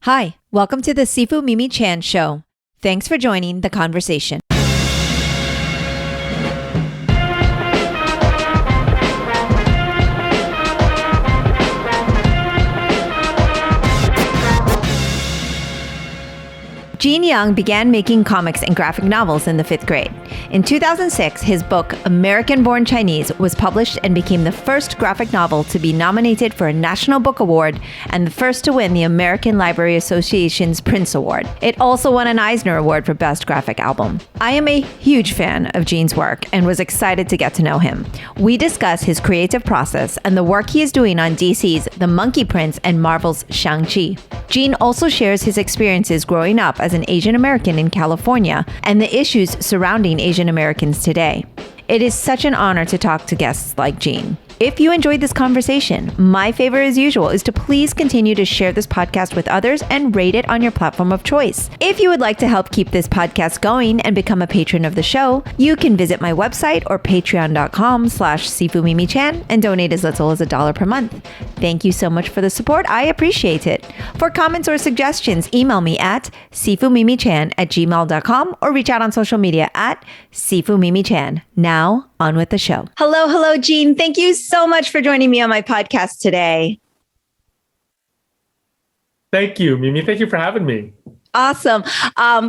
Hi, welcome to the Sifu Mimi Chan Show. Thanks for joining the conversation. Luen Yang began making comics and graphic novels in the 5th grade. In 2006, his book, American-Born Chinese, was published and became the first graphic novel to be nominated for a National Book Award and the first to win the American Library Association's Printz Award. It also won an Eisner Award for Best Graphic Album. I am a huge fan of Luen's work and was excited to get to know him. We discuss his creative process and the work he is doing on DC's The Monkey Prince and Marvel's Shang-Chi. Luen also shares his experiences growing up as an Asian American in California and the issues surrounding Asian Americans today. It is such an honor to talk to guests like Luen. If you enjoyed this conversation, my favor as usual is to please continue to share this podcast with others and rate it on your platform of choice. If you would like to help keep this podcast going and become a patron of the show, you can visit my website or patreon.com/SifuMimiChan and donate as little as $1 per month. Thank you so much for the support. I appreciate it. For comments or suggestions, email me at sifumimichan@gmail.com or reach out on social media at sifumimichan. Now, on with the show. Hello, Luen. Thank you so much for joining me on my podcast today. Thank you, Mimi. Thank you for having me. Awesome.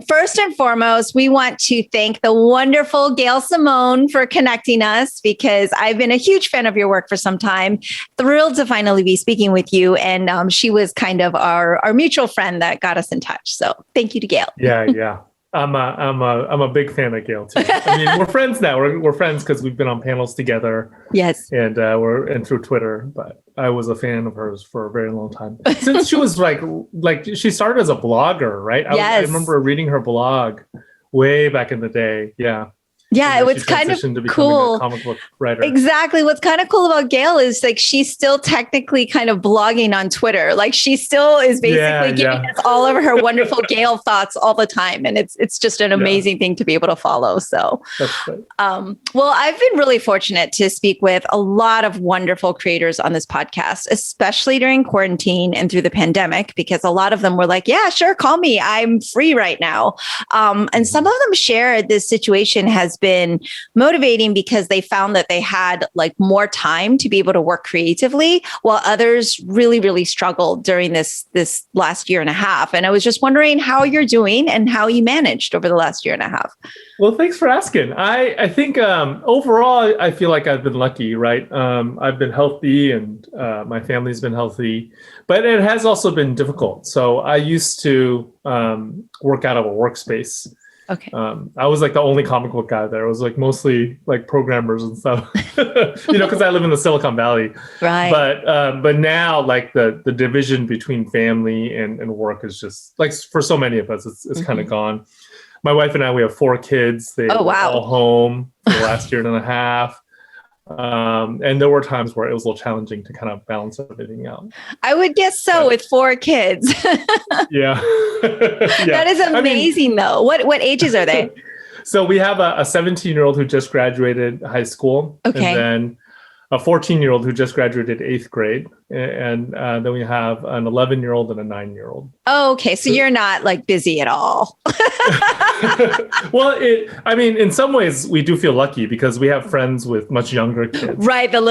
First and foremost, we want to thank the wonderful Gail Simone for connecting us because I've been a huge fan of your work for some time. Thrilled to finally be speaking with you. And she was kind of our mutual friend that got us in touch. So thank you to Gail. Yeah. I'm a big fan of Gail too. I mean, we're friends now. We're friends because we've been on panels together. Yes, and we're through Twitter. But I was a fan of hers for a very long time since she was like she started as a blogger, right? I remember reading her blog way back in the day. Yeah, it was kind of cool. A comic book writer. Exactly. What's kind of cool about Gail is like she's still technically kind of blogging on Twitter. Like she still is basically giving us all of her wonderful Gail thoughts all the time, and it's just an amazing thing to be able to follow. So, that's right. Well, I've been really fortunate to speak with a lot of wonderful creators on this podcast, especially during quarantine and through the pandemic, because a lot of them were like, "Yeah, sure, call me. I'm free right now," and some of them shared this situation has been motivating because they found that they had like more time to be able to work creatively, while others really, really struggled during this last year and a half. And I was just wondering how you're doing and how you managed over the last year and a half. Well, thanks for asking. I think overall, I feel like I've been lucky, right? I've been healthy and my family's been healthy, but it has also been difficult. So I used to work out of a workspace. Okay. I was like the only comic book guy there. It was like mostly like programmers and stuff, because I live in the Silicon Valley. Right. But now like the division between family and work is just like for so many of us, it's kind of gone. My wife and I, we have 4 kids. They were all home for the last year and a half. And there were times where it was a little challenging to kind of balance everything out. I would guess so, with 4 kids. Yeah. That is amazing, though. What ages are they? So we have a 17-year-old who just graduated high school. Okay. And then a 14-year-old who just graduated 8th grade. And then we have an 11-year-old and a 9-year-old. Oh, okay. So you're not like busy at all. Well, in some ways we do feel lucky because we have friends with much younger kids. Right. The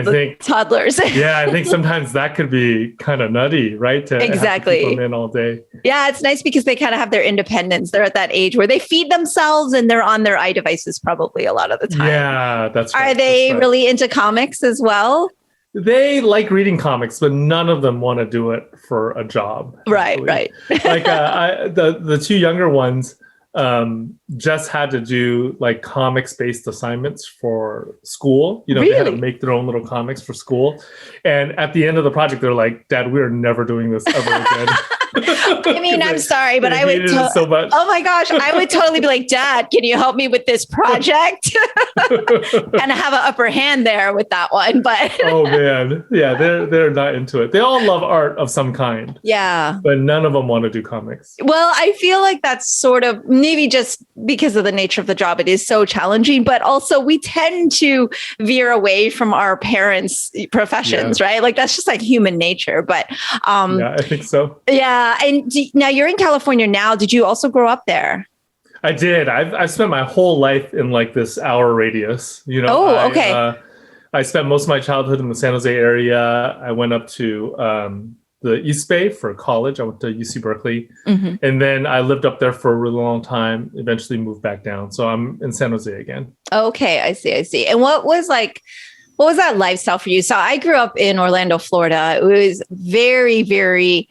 think, toddlers. Yeah. I think sometimes that could be kind of nutty, right? To exactly. have to keep them in all day. Yeah. It's nice because they kind of have their independence. They're at that age where they feed themselves and they're on their iDevices probably a lot of the time. Yeah, that's right. Are they really into comics as well? They like reading comics, but none of them want to do it for a job. Right. Like the 2 younger ones just had to do like comics-based assignments for school. They had to make their own little comics for school. And at the end of the project, they're like, "Dad, we are never doing this ever again." I mean, I'm sorry, but I would so much. Oh my gosh, I would totally be like, "Dad, can you help me with this project?" Kind of have an upper hand there with that one, but oh man, yeah, they're not into it. They all love art of some kind. Yeah, but none of them want to do comics. Well, I feel like that's sort of maybe just because of the nature of the job, it is so challenging, but also we tend to veer away from our parents' professions, right? Like that's just like human nature. But yeah, I think so. Yeah. And now you're in California now. Did you also grow up there? I did. I've spent my whole life in like this hour radius. Oh, okay. I spent most of my childhood in the San Jose area. I went up to the East Bay for college. I went to UC Berkeley. Mm-hmm. And then I lived up there for a really long time, eventually moved back down. So I'm in San Jose again. Okay, I see. And what was that lifestyle for you? So I grew up in Orlando, Florida. It was very, very,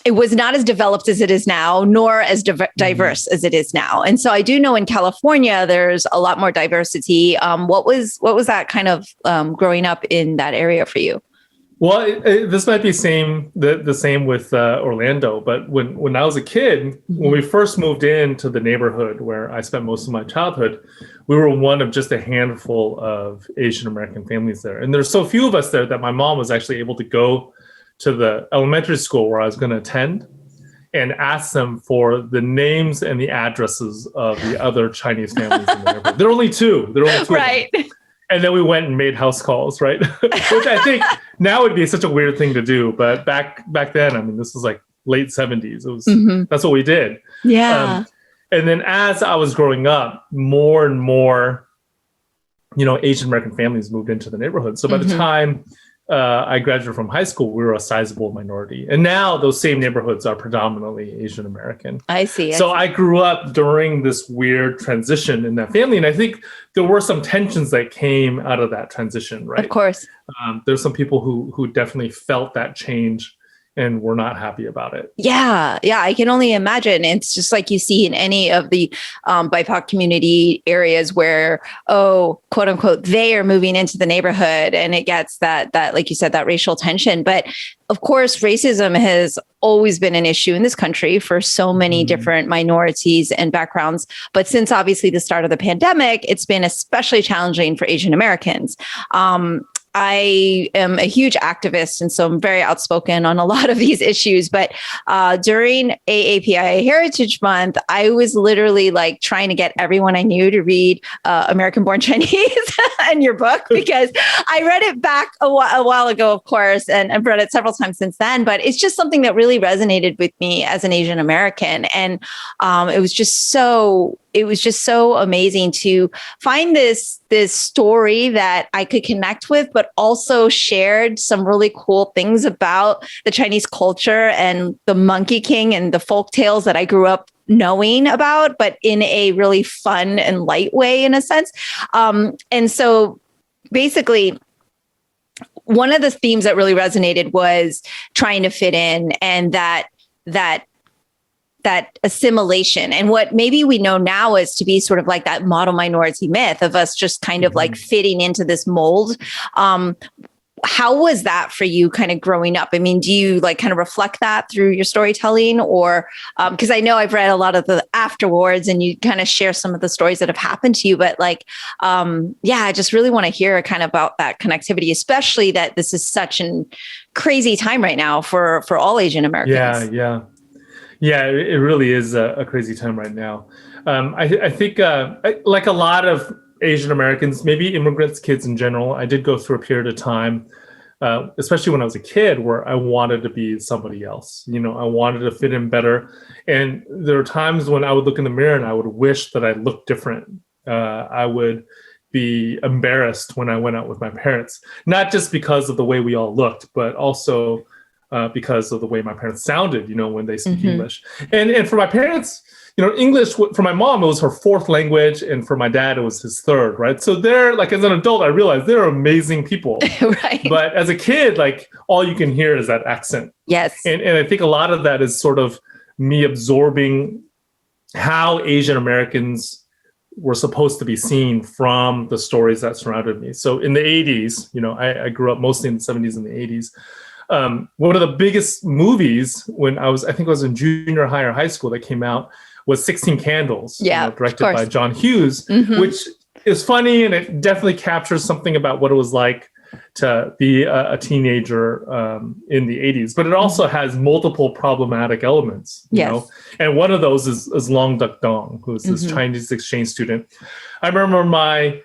it was not as developed as it is now, nor as diverse as it is now. And so I do know in California, there's a lot more diversity. What was that kind of growing up in that area for you? Well, this might be the same with Orlando, but when I was a kid, when we first moved into the neighborhood where I spent most of my childhood, we were one of just a handful of Asian American families there. And there's so few of us there that my mom was actually able to go to the elementary school where I was going to attend and ask them for the names and the addresses of the other Chinese families in the neighborhood. There are only two. Right. And then we went and made house calls, right? Which I think now would be such a weird thing to do. But back then, I mean, this was like late 70s. It was that's what we did. Yeah. And then as I was growing up, more and more, Asian American families moved into the neighborhood. So by the time I graduated from high school, we were a sizable minority. And now those same neighborhoods are predominantly Asian American. I see. So I grew up during this weird transition in that family. And I think there were some tensions that came out of that transition, right? Of course. There's some people who definitely felt that change and were not happy about it. Yeah, I can only imagine. It's just like you see in any of the BIPOC community areas where, quote unquote, they are moving into the neighborhood, and it gets that like you said, that racial tension. But of course, racism has always been an issue in this country for so many different minorities and backgrounds. But since obviously the start of the pandemic, it's been especially challenging for Asian Americans. I am a huge activist, and so I'm very outspoken on a lot of these issues. But during AAPI Heritage Month, I was literally like trying to get everyone I knew to read American Born Chinese and your book, because I read it back a while ago, of course, and I've read it several times since then. But it's just something that really resonated with me as an Asian American. And it was just so amazing to find this story that I could connect with, but also shared some really cool things about the Chinese culture and the Monkey King and the folk tales that I grew up knowing about, but in a really fun and light way, in a sense. And so basically, one of the themes that really resonated was trying to fit in, and that assimilation, and what maybe we know now is to be sort of like that model minority myth of us just kind of like fitting into this mold. How was that for you kind of growing up? I mean, do you like kind of reflect that through your storytelling, or because I know I've read a lot of the afterwards and you kind of share some of the stories that have happened to you, but like, I just really want to hear kind of about that connectivity, especially that this is such a crazy time right now for all Asian Americans. Yeah, it really is a crazy time right now. I think like a lot of Asian Americans, maybe immigrants, kids in general, I did go through a period of time, especially when I was a kid, where I wanted to be somebody else. I wanted to fit in better. And there were times when I would look in the mirror and I would wish that I looked different. I would be embarrassed when I went out with my parents, not just because of the way we all looked, but also because of the way my parents sounded, when they speak English. And for my parents, English, for my mom, it was her fourth language. And for my dad, it was his third, right? So they're like, as an adult, I realized they're amazing people. Right. But as a kid, like all you can hear is that accent. Yes. And I think a lot of that is sort of me absorbing how Asian Americans were supposed to be seen from the stories that surrounded me. So in the 80s, I grew up mostly in the 70s and the 80s. One of the biggest movies when I think I was in junior high or high school that came out was 16 Candles, directed by John Hughes, which is funny, and it definitely captures something about what it was like to be a teenager in the 80s. But it also has multiple problematic elements, you know? And one of those is Long Duck Dong, who's this Chinese exchange student. I remember my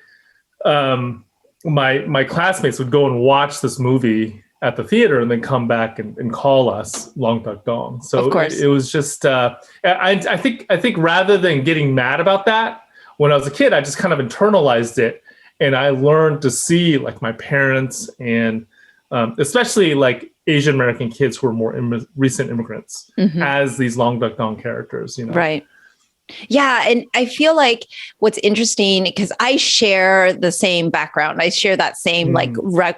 classmates would go and watch this movie at the theater and then come back and call us Long Duck Dong. So of course. it was just, I think rather than getting mad about that, when I was a kid, I just kind of internalized it. And I learned to see like my parents and especially like Asian American kids who are more recent immigrants as these Long Duck Dong characters, you know? Right. Yeah. And I feel like what's interesting, because I share the same background, I share that same like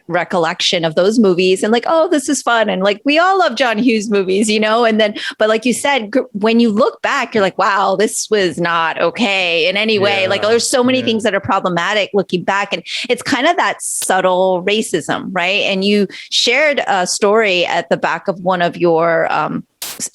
recollection of those movies and like, oh, this is fun. And like, we all love John Hughes movies, you know? And then, but like you said, when you look back, you're like, wow, this was not okay in any way. Like there's so many things that are problematic looking back. And it's kind of that subtle racism, right? And you shared a story at the back of one of your,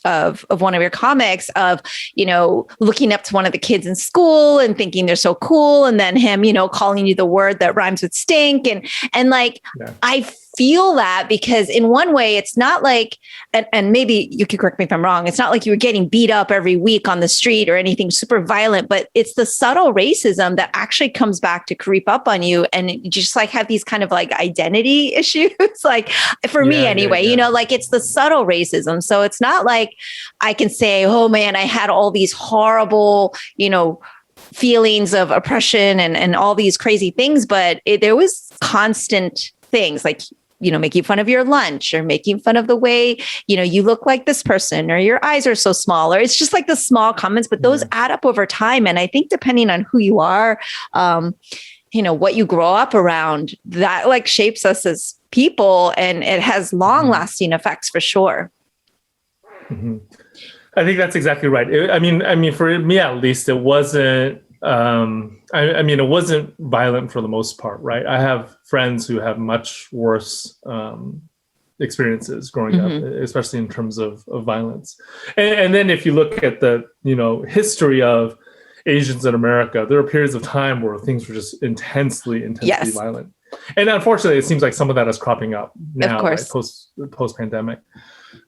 of one of your comics of, you know, looking up to one of the kids in school and thinking they're so cool. And then him, you know, calling you the word that rhymes with stink. And like, I feel that because in one way, it's not like, and maybe you could correct me if I'm wrong, it's not like you were getting beat up every week on the street or anything super violent, but it's the subtle racism that actually comes back to creep up on you. And you just like have these kind of like identity issues, like for me anyway, you know, like it's the subtle racism. So it's not like I can say, oh man, I had all these horrible, you know, feelings of oppression and all these crazy things, but there was constant things like, you know, making fun of your lunch or making fun of the way, you know, you look like this person or your eyes are so small, or it's just like the small comments, but those add up over time. And I think depending on who you are, you know, what you grow up around, that like shapes us as people and it has long lasting effects for sure. I think that's exactly right. I mean, for me at least, it wasn't. I mean, it wasn't violent for the most part, right? I have friends who have much worse experiences growing up, especially in terms of violence. And then if you look at the, you know, history of Asians in America, there are periods of time where things were just intensely violent. And unfortunately, it seems like some of that is cropping up now, of course. Right? Post-pandemic.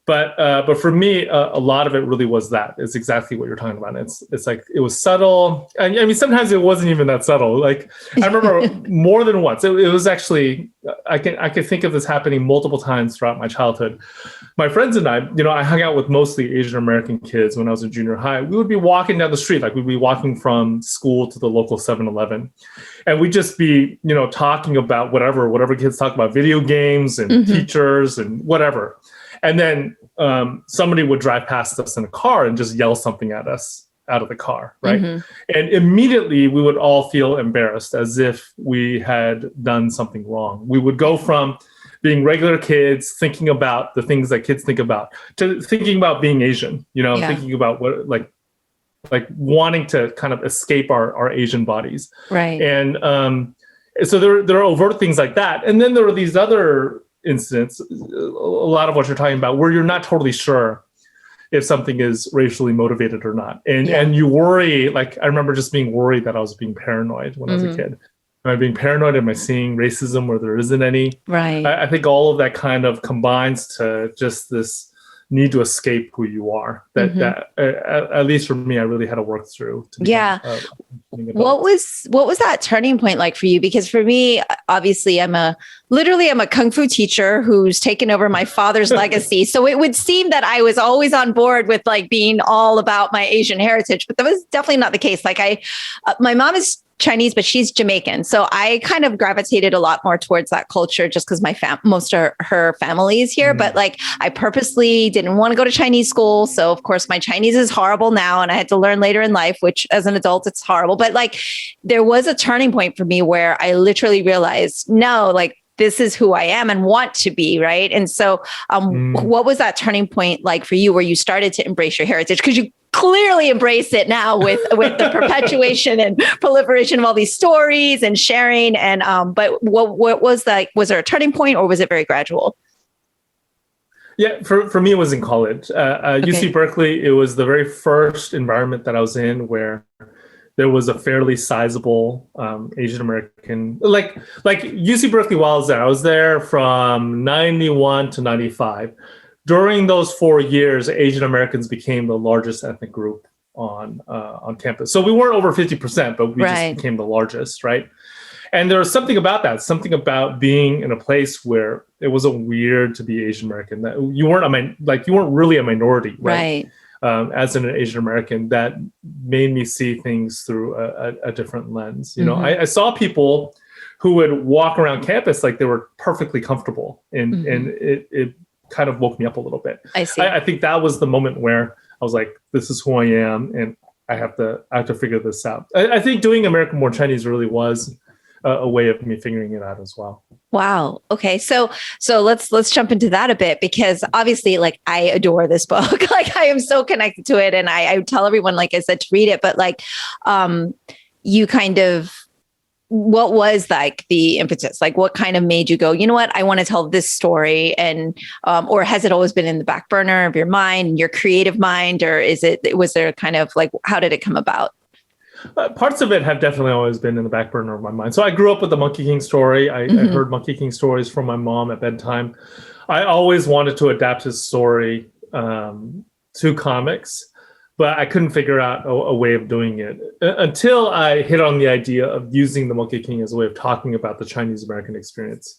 But for me, a lot of it really was that. It's exactly what you're talking about. It's like it was subtle. And I mean, sometimes it wasn't even that subtle. Like I remember more than once. It was actually I could think of this happening multiple times throughout my childhood. My friends and I, you know, I hung out with mostly Asian American kids when I was in junior high. We would be walking down the street, like we'd be walking from school to the local 7-Eleven. And we'd just be, you know, talking about whatever kids talk about, video games and teachers and whatever. And then somebody would drive past us in a car and just yell something at us out of the car, right? And immediately we would all feel embarrassed as if we had done something wrong. We would go from being regular kids, thinking about the things that kids think about, to thinking about being Asian, you know, thinking about what, like wanting to kind of escape our Asian bodies. Right. And so there are overt things like that. And then there are these other incidents, a lot of what you're talking about, where you're not totally sure if something is racially motivated or not. And you worry, like I remember just being worried that I was being paranoid when I was a kid. Am I being paranoid? Am I seeing racism where there isn't any? Right. I think all of that kind of combines to just this need to escape who you are. That at least for me, I really had to work through. To become, What was that turning point like for you? Because for me, obviously, I'm a kung fu teacher who's taken over my father's legacy. So it would seem that I was always on board with like being all about my Asian heritage, but that was definitely not the case. Like my mom is Chinese, but she's Jamaican. So I kind of gravitated a lot more towards that culture just because most of her family is here. But like I purposely didn't want to go to Chinese school. So of course my Chinese is horrible now. And I had to learn later in life, which as an adult, it's horrible. But like there was a turning point for me where I literally realized, no, like this is who I am and want to be. Right. And so what was that turning point like for you where you started to embrace your heritage? Because you clearly embrace it now with the perpetuation and proliferation of all these stories and sharing. And but what was that? Was there a turning point or was it very gradual? Yeah, for me, it was in college. UC Berkeley, it was the very first environment that I was in where there was a fairly sizable Asian American, like UC Berkeley while I was there from 91 to 95. During those 4 years, Asian Americans became the largest ethnic group on campus. So we weren't over 50%, but we just became the largest, right? And there was something about that, something about being in a place where it wasn't weird to be Asian American, that you weren't really a minority, right? As an Asian American, that made me see things through a different lens. You know, I saw people who would walk around campus like they were perfectly comfortable, and it kind of woke me up a little bit. I see. I think that was the moment where I was like, this is who I am, and I have to figure this out. I think doing American Born Chinese really was a way of me figuring it out as well. Wow. Okay. So let's jump into that a bit, because obviously, like, I adore this book. Like, I am so connected to it, and I tell everyone, like I said, to read it. But like, you kind of, what was like the impetus? Like, what kind of made you go, you know what, I want to tell this story? And or has it always been in the back burner of your mind, your creative mind, or was there kind of like, how did it come about? Parts of it have definitely always been in the back burner of my mind. So I grew up with the Monkey King story. I heard Monkey King stories from my mom at bedtime. I always wanted to adapt his story to comics, but I couldn't figure out a way of doing it until I hit on the idea of using the Monkey King as a way of talking about the Chinese American experience.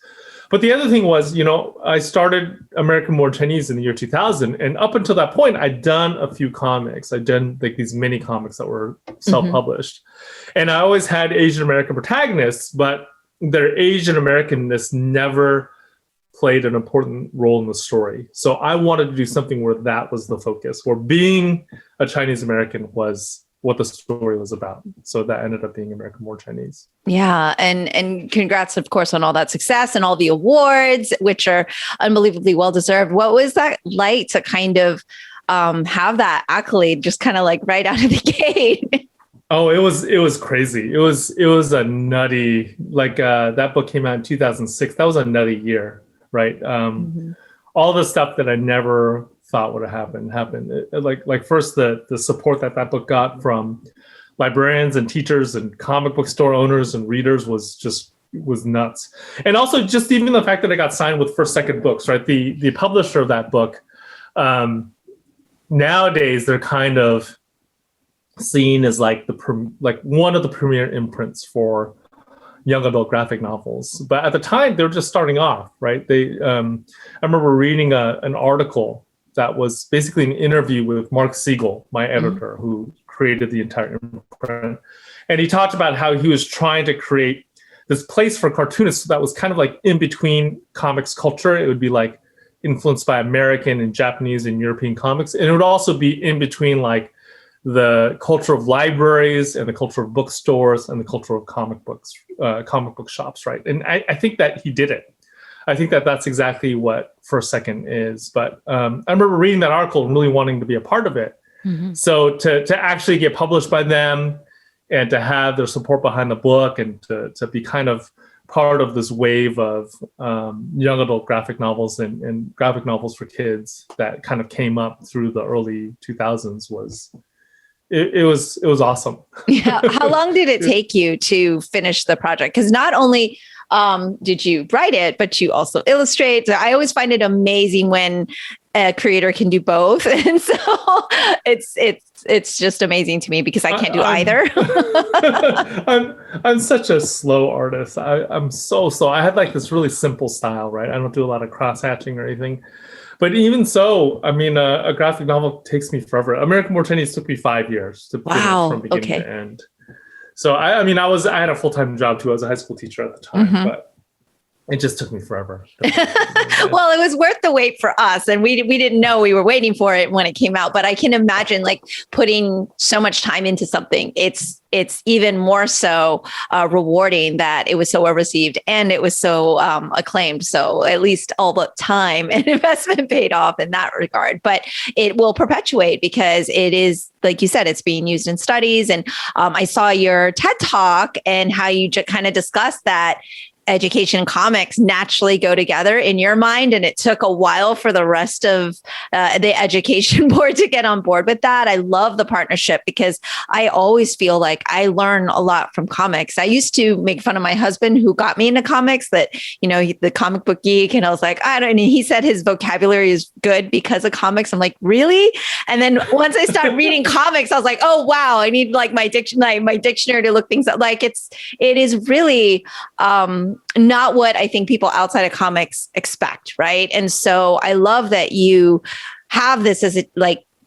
But the other thing was, you know, I started American Born Chinese in the year 2000. And up until that point, I'd done a few comics. I'd done like these mini comics that were self-published. And I always had Asian American protagonists, but their Asian Americanness never played an important role in the story. So I wanted to do something where that was the focus, where being a Chinese American was what the story was about. So that ended up being American Born Chinese. Yeah. And congrats, of course, on all that success and all the awards, which are unbelievably well-deserved. What was that like to kind of have that accolade just kind of like right out of the gate? Oh, it was crazy. It was a nutty, like that book came out in 2006. That was a nutty year, right? All the stuff that I never thought would have happened. Like first the support that book got from librarians and teachers and comic book store owners and readers was nuts. And also just even the fact that I got signed with First Second Books, right? The publisher of that book, nowadays they're kind of seen as like one of the premier imprints for young adult graphic novels. But at the time they were just starting off, right? I remember reading an article that was basically an interview with Mark Siegel, my editor, who created the entire imprint. And he talked about how he was trying to create this place for cartoonists that was kind of like in between comics culture. It would be like influenced by American and Japanese and European comics. And it would also be in between like the culture of libraries and the culture of bookstores and the culture of comic book shops, right? And I think that he did it. I think that that's exactly what First Second is. But I remember reading that article and really wanting to be a part of it. So to actually get published by them and to have their support behind the book and to be kind of part of this wave of young adult graphic novels and graphic novels for kids that kind of came up through the early 2000s was awesome. Yeah. How long did it take you to finish the project? Because not only did you write it, but you also illustrate. So I always find it amazing when a creator can do both. And so it's just amazing to me because I can't do either. I'm such a slow artist. I'm so slow. I have like this really simple style, right? I don't do a lot of cross hatching or anything. But even so, I mean, a graphic novel takes me forever. American Born Chinese took me 5 years to finish from beginning to end. So I had a full-time job too. I was a high school teacher at the time, but it just took me forever. Well, it was worth the wait for us. And we didn't know we were waiting for it when it came out, but I can imagine like putting so much time into something. It's even more so rewarding that it was so well received and it was so acclaimed. So at least all the time and investment paid off in that regard, but it will perpetuate because it is, like you said, it's being used in studies. And I saw your TED Talk and how you kind of discussed that education and comics naturally go together in your mind. And it took a while for the rest of the education board to get on board with that. I love the partnership because I always feel like I learn a lot from comics. I used to make fun of my husband who got me into comics, that, the comic book geek. And I was like, I don't know. He said his vocabulary is good because of comics. I'm like, really? And then once I started reading comics, I was like, oh, wow, I need like my dictionary to look things up. Like it is really, not what I think people outside of comics expect, right? And so I love that you have this as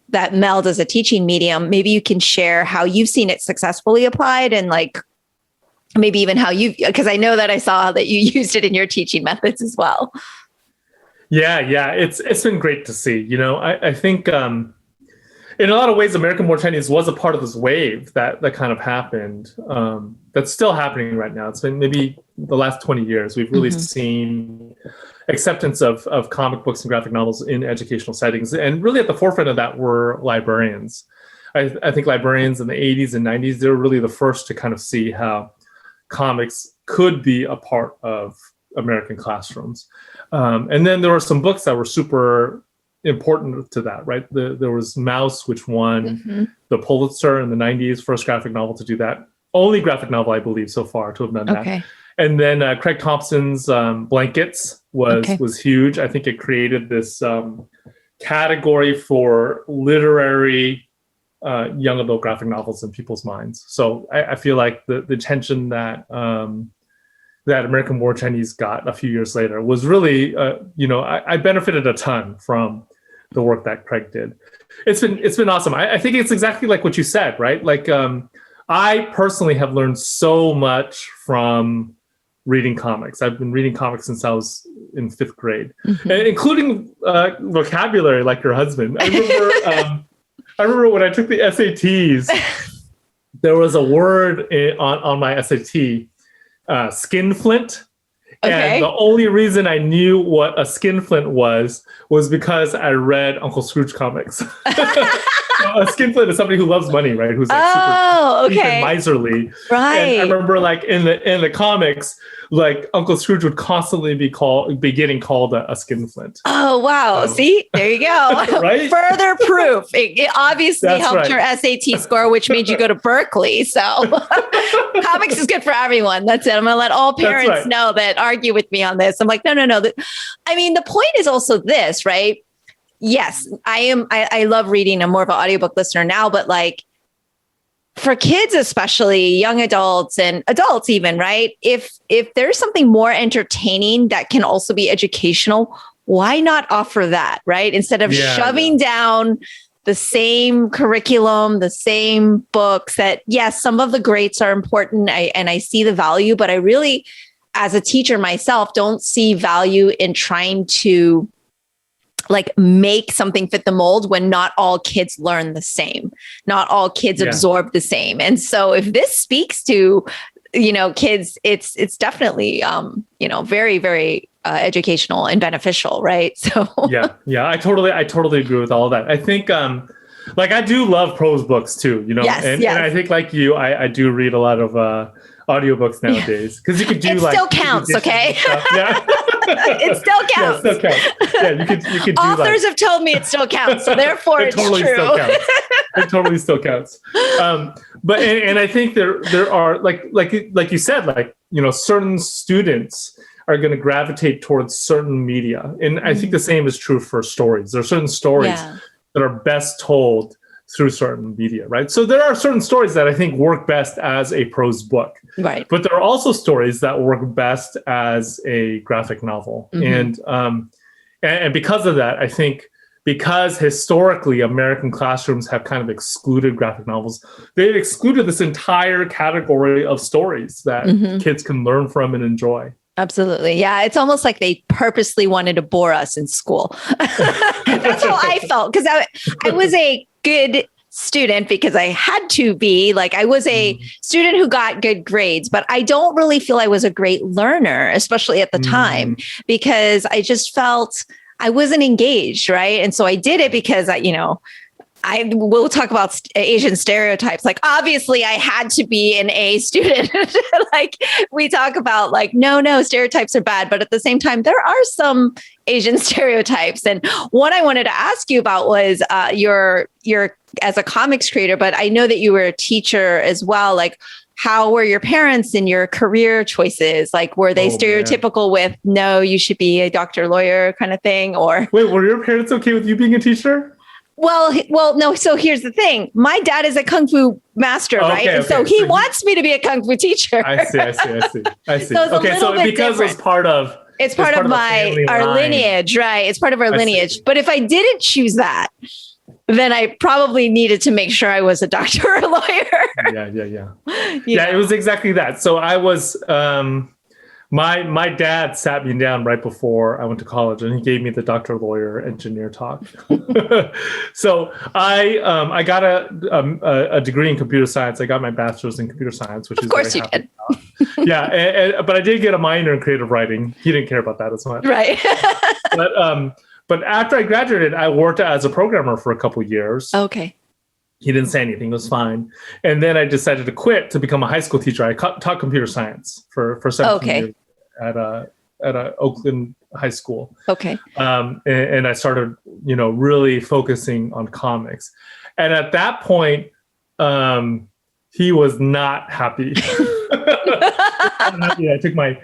that meld as a teaching medium. Maybe you can share how you've seen it successfully applied, and like maybe even how because I know that I saw that you used it in your teaching methods as well. Yeah, it's been great to see. I think in a lot of ways, American Born Chinese was a part of this wave that kind of happened. That's still happening right now. It's been maybe the last 20 years. We've really seen acceptance of comic books and graphic novels in educational settings. And really at the forefront of that were librarians. I think librarians in the 80s and 90s, they were really the first to kind of see how comics could be a part of American classrooms. And then there were some books that were super important to that, right? There was Mouse, which won the Pulitzer in the 90s, first graphic novel to do that. Only graphic novel, I believe, so far to have done that. And then Craig Thompson's Blankets was huge. I think it created this category for literary young adult graphic novels in people's minds. So I feel like the tension that American Born Chinese got a few years later was really, I benefited a ton from the work that Craig did. It's been awesome. I think it's exactly like what you said, right? Like I personally have learned so much from reading comics. I've been reading comics since I was in 5th grade, including vocabulary like your husband. I remember when I took the SATs, there was a word on my SAT, skinflint. And the only reason I knew what a skinflint was because I read Uncle Scrooge comics. A skinflint is somebody who loves money, right? Who's like super cheap and miserly. Right. And I remember like in the comics, like Uncle Scrooge would constantly be getting called a skinflint. Oh, wow. See, there you go. Right? Further proof. It obviously helped your SAT score, which made you go to Berkeley. So comics is good for everyone. That's it. I'm going to let all parents know that argue with me on this. I'm like, no. I mean, the point is also this, right? Yes, I love reading. I'm more of an audiobook listener now, but like for kids, especially young adults and adults even, right? If there's something more entertaining that can also be educational, why not offer that, right? Instead of shoving down the same curriculum, the same books that, yes, some of the greats are important and I see the value, but I really, as a teacher myself, don't see value in trying to like make something fit the mold when not all kids learn the same, not all kids absorb the same. And so if this speaks to, kids, it's definitely, very, very educational and beneficial. Right. So yeah, I totally agree with all of that. I think, I do love prose books too, and I think like you, I do read a lot of, audiobooks nowadays because you could do still counts. Okay. It still counts. Yeah, it still counts. Yeah, you could authors have told me it still counts, so therefore it's totally true. Still counts. It totally still counts. But I think there are like you said, certain students are going to gravitate towards certain media, and I think the same is true for stories. There are certain stories that are best told through certain media, right? So there are certain stories that I think work best as a prose book, right? But there are also stories that work best as a graphic novel, and because of that, I think because historically American classrooms have kind of excluded graphic novels, they've excluded this entire category of stories that kids can learn from and enjoy. Absolutely. Yeah. It's almost like they purposely wanted to bore us in school. That's how I felt. Because I was a good student because I had to be. Like I was a student who got good grades, but I don't really feel I was a great learner, especially at the time, because I just felt I wasn't engaged. Right. And so I did it because I will talk about Asian stereotypes. Like, obviously I had to be an A student. Like, we talk about like, no, stereotypes are bad. But at the same time, there are some Asian stereotypes. And what I wanted to ask you about was your as a comics creator, but I know that you were a teacher as well. Like, how were your parents in your career choices? Like, were they stereotypical with, no, you should be a doctor, lawyer kind of thing? Or wait, were your parents okay with you being a teacher? Well, no. So here's the thing. My dad is a Kung Fu master, right? And so he wants me to be a Kung Fu teacher. I see. So okay. So because it's part of our lineage, right? It's part of our lineage. But if I didn't choose that, then I probably needed to make sure I was a doctor or a lawyer. Yeah, it was exactly that. So I was, my dad sat me down right before I went to college, and he gave me the doctor, lawyer, engineer talk. So I got a degree in computer science. I got my bachelor's in computer science, which of course you did. Yeah, but I did get a minor in creative writing. He didn't care about that as much, right? But after I graduated, I worked as a programmer for a couple of years. Okay. He didn't say anything. It was fine. And then I decided to quit to become a high school teacher. I taught computer science for 17 years at a Oakland high school. Okay. And I started, really focusing on comics. And at that point, he was not happy. I took my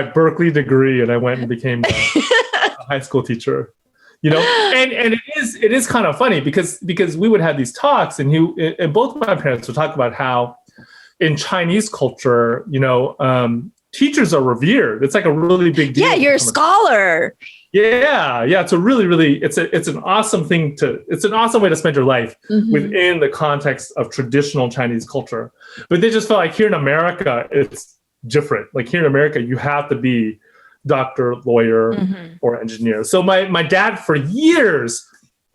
Berkeley degree and I went and became a high school teacher. And it is kind of funny because we would have these talks, and both my parents would talk about how in Chinese culture, teachers are revered. It's like a really big deal. Yeah, you're a scholar. Yeah. It's a really, it's an awesome thing it's an awesome way to spend your life within the context of traditional Chinese culture. But they just felt like here in America, it's different. Like here in America, you have to be doctor, lawyer, or engineer. So my dad, for years,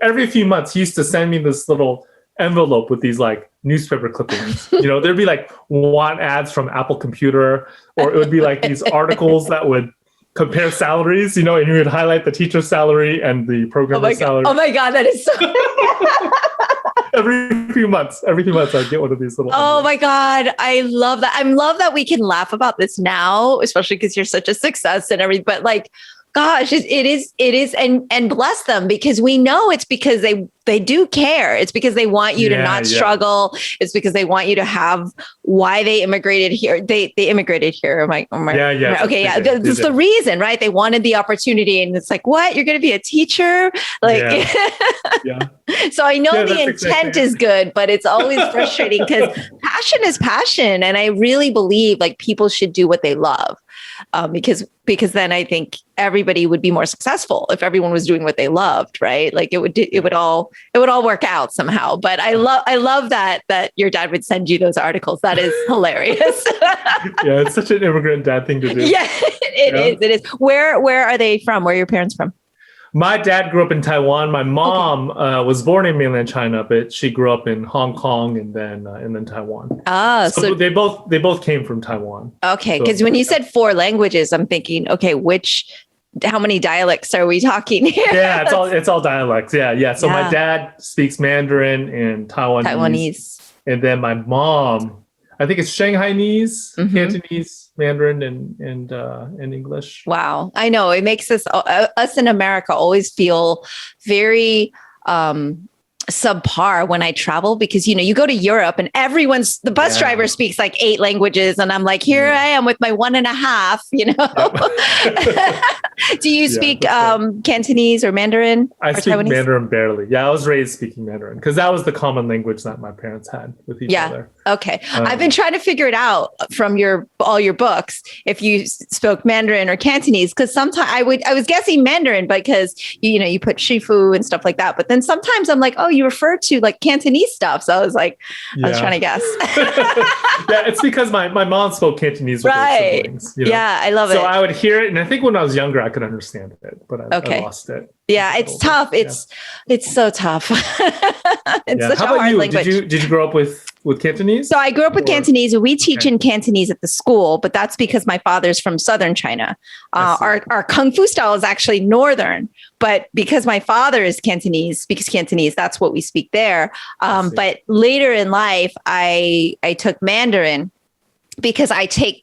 every few months, he used to send me this little envelope with these like newspaper clippings. There'd be like want ads from Apple Computer, or it would be like these articles that would compare salaries, and you would highlight the teacher's salary and the programmer's salary. Oh my God, that is so... Every few months, I'd get one of these little... Oh my God, I love that. I love that we can laugh about this now, especially because you're such a success and everything. But like, gosh, it is, and bless them, because we know it's because they do care. It's because they want you to not struggle. It's because they want you to have why they immigrated here. They immigrated here. Okay, yeah. That's the reason, right? They wanted the opportunity, and it's like, what? You're going to be a teacher? Like, So I know the intent is good, but it's always frustrating because passion is passion, and I really believe like people should do what they love. Because then I think everybody would be more successful if everyone was doing what they loved, right? Like it would all work out somehow. But I love that your dad would send you those articles. That is hilarious. Yeah, it's such an immigrant dad thing to do. Yeah, it is. Where are they from? Where are your parents from? My dad grew up in Taiwan. My mom was born in mainland China, but she grew up in Hong Kong and then Taiwan. So they both came from Taiwan. Okay, because when you said 4 languages, I'm thinking, okay, how many dialects are we talking here? Yeah, it's all dialects. Yeah. So my dad speaks Mandarin and Taiwanese, and then my mom, I think it's Shanghainese, Cantonese, Mandarin, and English. Wow, I know it makes us in America always feel very subpar when I travel, because you go to Europe and the bus driver speaks like 8 languages, and I'm like, here I am with my 1.5. Do you speak Cantonese or Mandarin? I speak Taiwanese? Mandarin barely. Yeah, I was raised speaking Mandarin because that was the common language that my parents had with each other. Okay. I've been trying to figure it out from all your books if you spoke Mandarin or Cantonese, because sometimes I was guessing Mandarin because you put shifu and stuff like that, but then sometimes I'm like, oh, you refer to like Cantonese stuff, so I was like, I was trying to guess. Yeah, it's because my mom spoke Cantonese with her siblings. Yeah, I love it. So I would hear it, and I think when I was younger I could understand it, but I lost it. Yeah, it's tough. It's so tough. It's such a hard language. Did you grow up with with Cantonese? So I grew up with Cantonese. We teach in Cantonese at the school, but that's because my father's from southern China. Our Kung Fu style is actually northern, but because my father is speaks Cantonese, that's what we speak there. But later in life, I took Mandarin because I take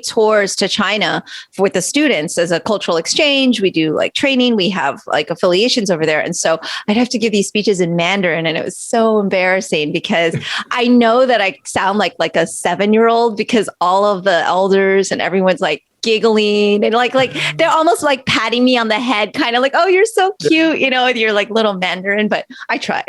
tours to China with the students as a cultural exchange. We do like training, we have like affiliations over there. And so I'd have to give these speeches in Mandarin. And it was so embarrassing because I know that I sound like a 7-year-old because all of the elders and everyone's like giggling and like they're almost like patting me on the head, kind of like, oh, you're so cute, with your like little Mandarin, but I try.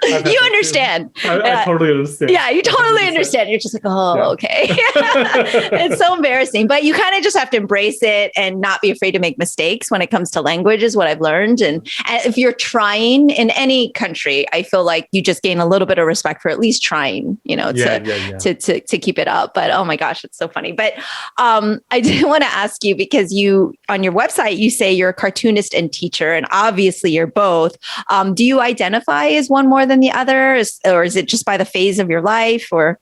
You understand. I totally understand. Yeah, you totally understand. You're just like, okay. It's so embarrassing, but you kind of just have to embrace it and not be afraid to make mistakes when it comes to language is what I've learned. And if you're trying in any country, I feel like you just gain a little bit of respect for at least trying, to keep it up. But oh my gosh, it's so funny. But I did want to ask you, because you, on your website, you say you're a cartoonist and teacher, and obviously you're both. Do you identify as one more than the other, or is it just by the phase of your life? Or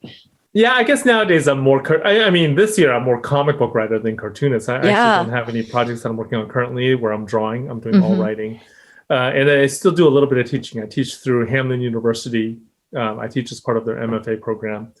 yeah, I guess nowadays I'm more this year I'm more comic book writer than cartoonist. I actually don't have any projects that I'm working on currently where I'm drawing. I'm doing all writing, and I still do a little bit of teaching. I teach through Hamlin University. I teach as part of their MFA program,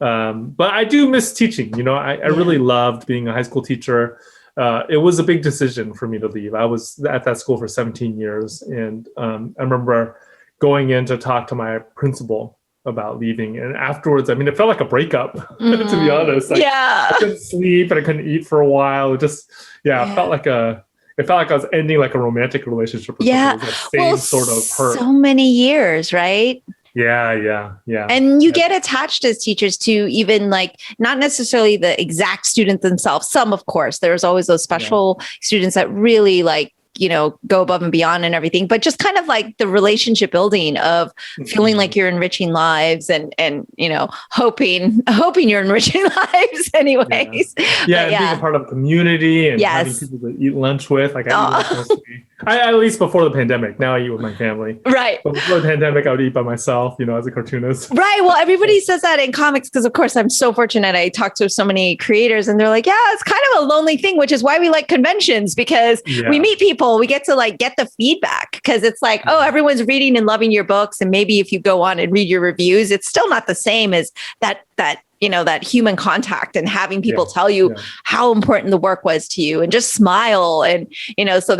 but I do miss teaching. I really loved being a high school teacher. It was a big decision for me to leave. I was at that school for 17 years, and I remember going in to talk to my principal about leaving. And afterwards, it felt like a breakup, to be honest. I couldn't sleep and I couldn't eat for a while. It just, it felt like I was ending like a romantic relationship. Yeah. It was that same sort of hurt. So many years, right? Yeah. And you get attached as teachers to even like, not necessarily the exact students themselves. Some, of course, there's always those special students that really like, go above and beyond and everything, but just kind of like the relationship building of feeling like you're enriching lives and hoping you're enriching lives anyways. Yeah. And being a part of a community and having people to eat lunch with. Like I at least before the pandemic, now I eat with my family. Right. But before the pandemic, I would eat by myself, as a cartoonist. Right. Well, everybody says that in comics because, of course, I'm so fortunate. I talk to so many creators and they're like, yeah, it's kind of a lonely thing, which is why we like conventions, because we meet people, we get to like get the feedback, because it's like, oh, everyone's reading and loving your books. And maybe if you go on and read your reviews, it's still not the same as that human contact and having people tell you how important the work was to you and just smile. And, so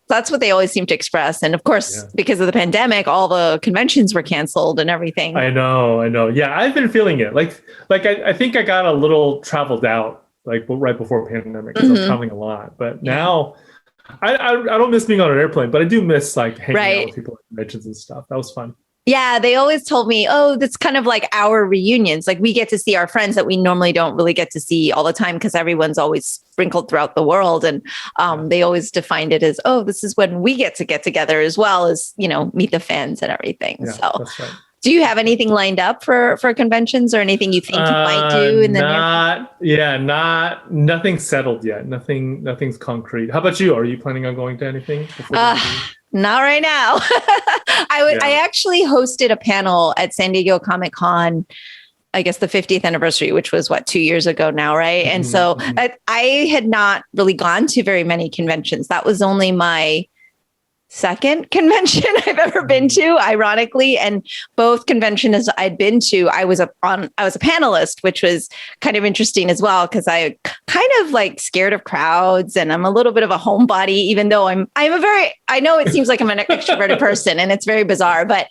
that's what they always seem to express. And of course, because of the pandemic, all the conventions were canceled and everything. I know. Yeah. I've been feeling it. I think I got a little traveled out, like right before the pandemic, because I was traveling a lot, but now I don't miss being on an airplane, but I do miss like hanging out with people at conventions and stuff. That was fun. Yeah, they always told me, oh, that's kind of like our reunions. Like we get to see our friends that we normally don't really get to see all the time because everyone's always sprinkled throughout the world. And they always defined it as, oh, this is when we get together as well as, meet the fans and everything. Yeah, so that's right. Do you have anything lined up for conventions or anything you think you might do in the near? Nothing settled yet. Nothing's concrete. How about you? Are you planning on going to anything? Not right now. I actually hosted a panel at San Diego Comic-Con, I guess the 50th anniversary, which was 2 years ago now, right? And so I had not really gone to very many conventions. That was only my second convention I've ever been to, ironically, and both conventions I'd been to, I was a panelist, which was kind of interesting as well, because I kind of like scared of crowds, and I'm a little bit of a homebody, even though I know it seems like I'm an extroverted person, and it's very bizarre, but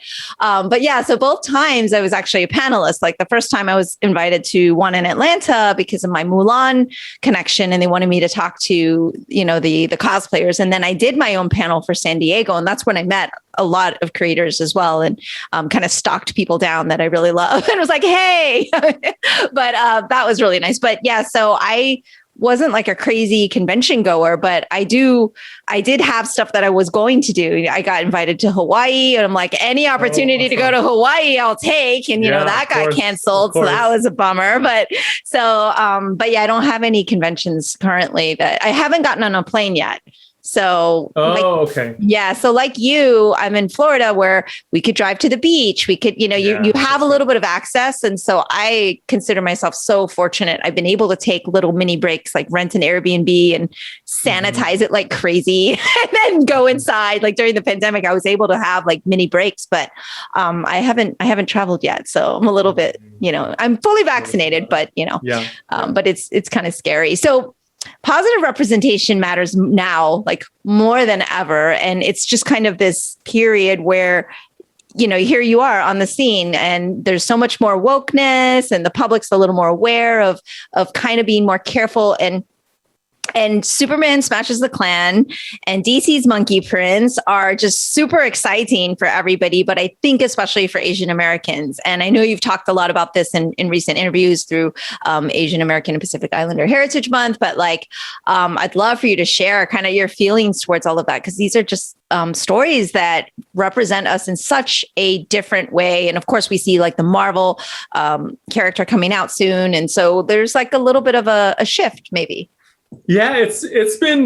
yeah. So both times I was actually a panelist. Like the first time I was invited to one in Atlanta because of my Mulan connection, and they wanted me to talk to the cosplayers, and then I did my own panel for San Diego, and that's when I met a lot of creators as well, and kind of stalked people down that I really love, and was like, hey, but that was really nice. But yeah, so I wasn't like a crazy convention goer, but I did have stuff that I was going to do. I got invited to Hawaii, and I'm like, any opportunity to go to Hawaii, I'll take. And, that got canceled. So that was a bummer. But yeah, I don't have any conventions currently that I haven't gotten on a plane yet. So, okay. Yeah. So like you, I'm in Florida where we could drive to the beach. We could, you have a little bit of access. And so I consider myself so fortunate. I've been able to take little mini breaks, like rent an Airbnb and sanitize it like crazy and then go inside. Like during the pandemic, I was able to have like mini breaks, but I haven't traveled yet. So I'm a little bit, I'm fully vaccinated, but but it's kind of scary. So positive representation matters now, like more than ever. And it's just kind of this period where, here you are on the scene and there's so much more wokeness and the public's a little more aware of kind of being more careful. And Superman Smashes the Klan and DC's Monkey Prince are just super exciting for everybody, but I think especially for Asian Americans. And I know you've talked a lot about this in recent interviews through Asian American and Pacific Islander Heritage Month, but I'd love for you to share kind of your feelings towards all of that, because these are just stories that represent us in such a different way. And of course, we see like the Marvel character coming out soon. And so there's like a little bit of a shift maybe. Yeah, it's been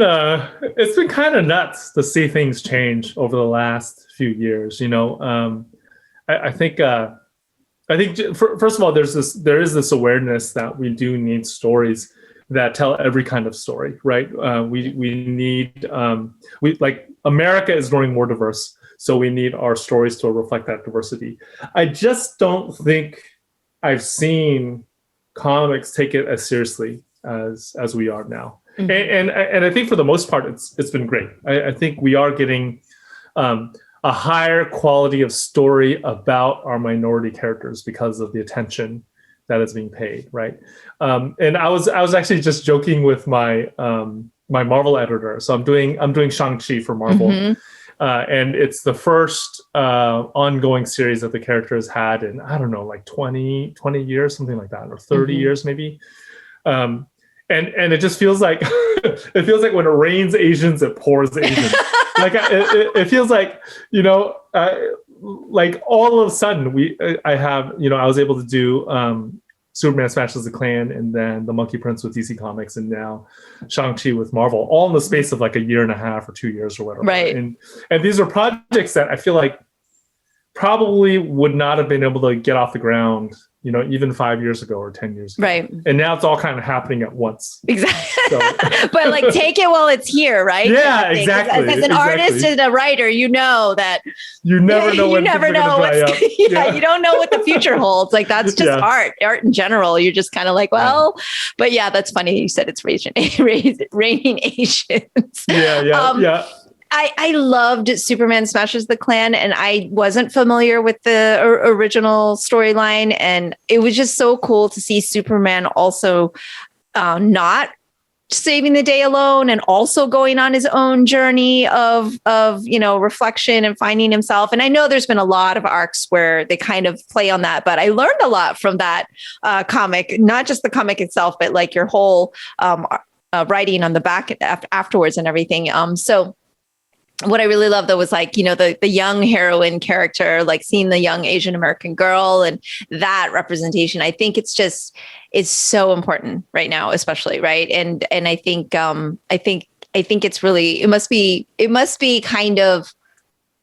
kind of nuts to see things change over the last few years. I think first of all, there is this awareness that we do need stories that tell every kind of story, right? We need America is growing more diverse, so we need our stories to reflect that diversity. I just don't think I've seen comics take it as seriously as we are now. Mm-hmm. And I think for the most part, it's been great. I think we are getting a higher quality of story about our minority characters because of the attention that is being paid, right? And I was actually just joking with my my Marvel editor. So I'm doing Shang-Chi for Marvel. Mm-hmm. And it's the first ongoing series that the character has had in, I don't know, like 20 years, something like that, or 30 mm-hmm. years maybe. And it just feels like when it rains Asians, it pours Asians. It feels like, like all of a sudden I was able to do Superman Smashes the Klan, and then the Monkey Prince with DC Comics, and now Shang-Chi with Marvel, all in the space of like a year and a half or 2 years or whatever. Right. And these are projects that I feel like probably would not have been able to get off the ground, even 5 years ago or 10 years ago. Right. And now it's all kind of happening at once. Exactly. So. But take it while it's here, right? Yeah, exactly. As an artist and a writer, that you never know when things are gonna dry up. You don't know what the future holds. Like that's just art in general. You're just kind of like, well, but yeah, that's funny. You said it's raining Asians. Yeah. I loved Superman Smashes the Klan, and I wasn't familiar with the original storyline. And it was just so cool to see Superman also not saving the day alone and also going on his own journey of reflection and finding himself. And I know there's been a lot of arcs where they kind of play on that, but I learned a lot from that comic, not just the comic itself, but like your whole writing on the back afterwards and everything. So what I really love though was the young heroine character, like seeing the young Asian American girl and that representation. I think it's so important right now, especially right. And I think it's really, it must be kind of